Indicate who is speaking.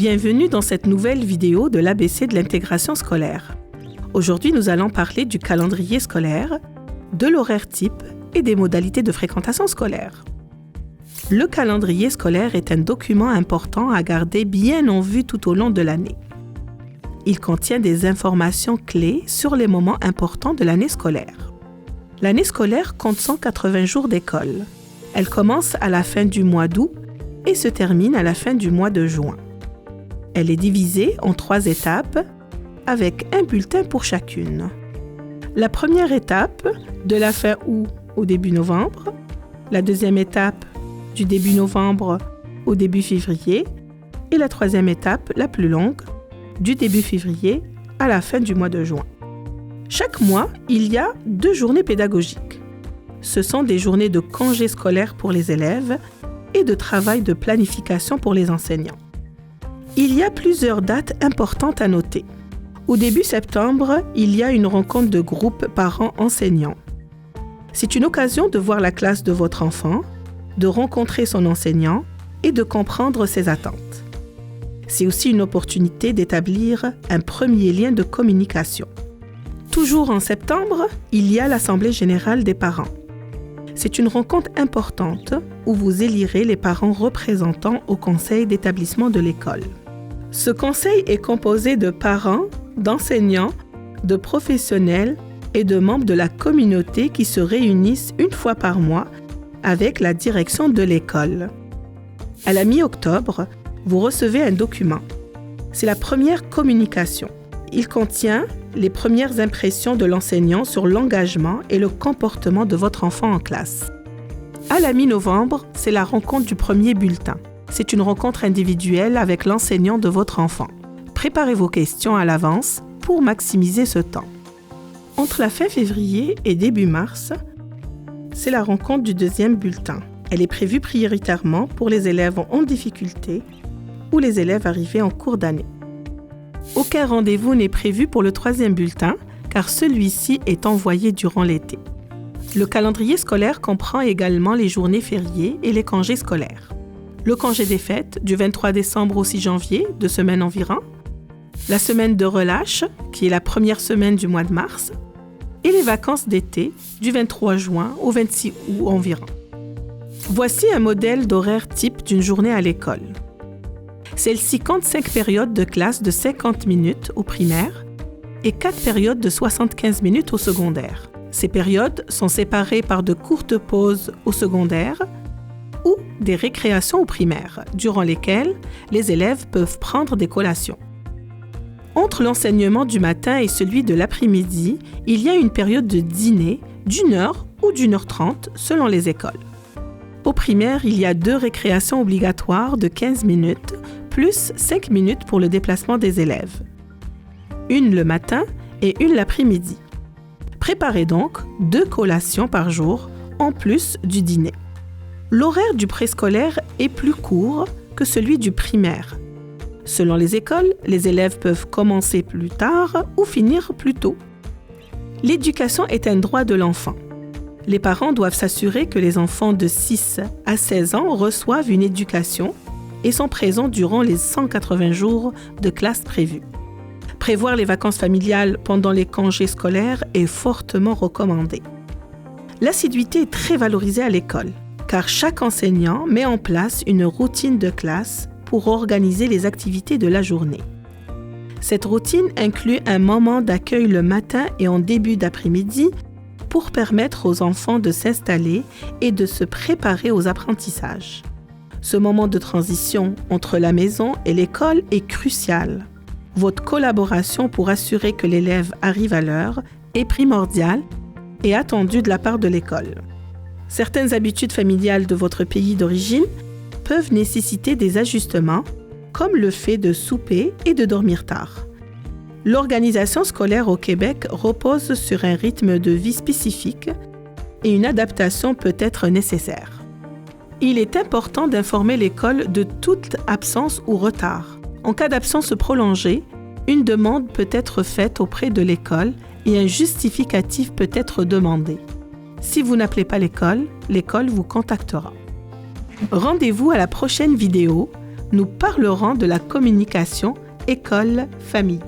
Speaker 1: Bienvenue dans cette nouvelle vidéo de l'ABC de l'intégration scolaire. Aujourd'hui, nous allons parler du calendrier scolaire, de l'horaire type et des modalités de fréquentation scolaire. Le calendrier scolaire est un document important à garder bien en vue tout au long de l'année. Il contient des informations clés sur les moments importants de l'année scolaire. L'année scolaire compte 180 jours d'école. Elle commence à la fin du mois d'août et se termine à la fin du mois de juin. Elle est divisée en 3 étapes avec un bulletin pour chacune. La première étape, de la fin août au début novembre. La deuxième étape, du début novembre au début février. Et la troisième étape, la plus longue, du début février à la fin du mois de juin. Chaque mois, il y a 2 journées pédagogiques. Ce sont des journées de congés scolaires pour les élèves et de travail de planification pour les enseignants. Il y a plusieurs dates importantes à noter. Au début septembre, il y a une rencontre de groupe parents-enseignants. C'est une occasion de voir la classe de votre enfant, de rencontrer son enseignant et de comprendre ses attentes. C'est aussi une opportunité d'établir un premier lien de communication. Toujours en septembre, il y a l'Assemblée générale des parents. C'est une rencontre importante où vous élirez les parents représentants au conseil d'établissement de l'école. Ce conseil est composé de parents, d'enseignants, de professionnels et de membres de la communauté qui se réunissent une fois par mois avec la direction de l'école. À la mi-octobre, vous recevez un document. C'est la première communication. Il contient les premières impressions de l'enseignant sur l'engagement et le comportement de votre enfant en classe. À la mi-novembre, c'est la rencontre du premier bulletin. C'est une rencontre individuelle avec l'enseignant de votre enfant. Préparez vos questions à l'avance pour maximiser ce temps. Entre la fin février et début mars, c'est la rencontre du deuxième bulletin. Elle est prévue prioritairement pour les élèves en difficulté ou les élèves arrivés en cours d'année. Aucun rendez-vous n'est prévu pour le troisième bulletin, car celui-ci est envoyé durant l'été. Le calendrier scolaire comprend également les journées fériées et les congés scolaires. Le congé des fêtes, du 23 décembre au 6 janvier, 2 semaines environ. La semaine de relâche, qui est la première semaine du mois de mars. Et les vacances d'été, du 23 juin au 26 août environ. Voici un modèle d'horaire type d'une journée à l'école. Celle-ci compte 5 périodes de classe de 50 minutes au primaire et 4 périodes de 75 minutes au secondaire. Ces périodes sont séparées par de courtes pauses au secondaire ou des récréations au primaire, durant lesquelles les élèves peuvent prendre des collations. Entre l'enseignement du matin et celui de l'après-midi, il y a une période de dîner d'1 heure ou d'1h30 selon les écoles. Au primaire, il y a 2 récréations obligatoires de 15 minutes, plus 5 minutes pour le déplacement des élèves. Une le matin et une l'après-midi. Préparez donc 2 collations par jour, en plus du dîner. L'horaire du préscolaire est plus court que celui du primaire. Selon les écoles, les élèves peuvent commencer plus tard ou finir plus tôt. L'éducation est un droit de l'enfant. Les parents doivent s'assurer que les enfants de 6 à 16 ans reçoivent une éducation et sont présents durant les 180 jours de classe prévus. Prévoir les vacances familiales pendant les congés scolaires est fortement recommandé. L'assiduité est très valorisée à l'école, car chaque enseignant met en place une routine de classe pour organiser les activités de la journée. Cette routine inclut un moment d'accueil le matin et en début d'après-midi pour permettre aux enfants de s'installer et de se préparer aux apprentissages. Ce moment de transition entre la maison et l'école est crucial. Votre collaboration pour assurer que l'élève arrive à l'heure est primordiale et attendue de la part de l'école. Certaines habitudes familiales de votre pays d'origine peuvent nécessiter des ajustements, comme le fait de souper et de dormir tard. L'organisation scolaire au Québec repose sur un rythme de vie spécifique et une adaptation peut être nécessaire. Il est important d'informer l'école de toute absence ou retard. En cas d'absence prolongée, une demande peut être faite auprès de l'école et un justificatif peut être demandé. Si vous n'appelez pas l'école vous contactera. Rendez-vous à la prochaine vidéo nous parlerons de la communication école-famille.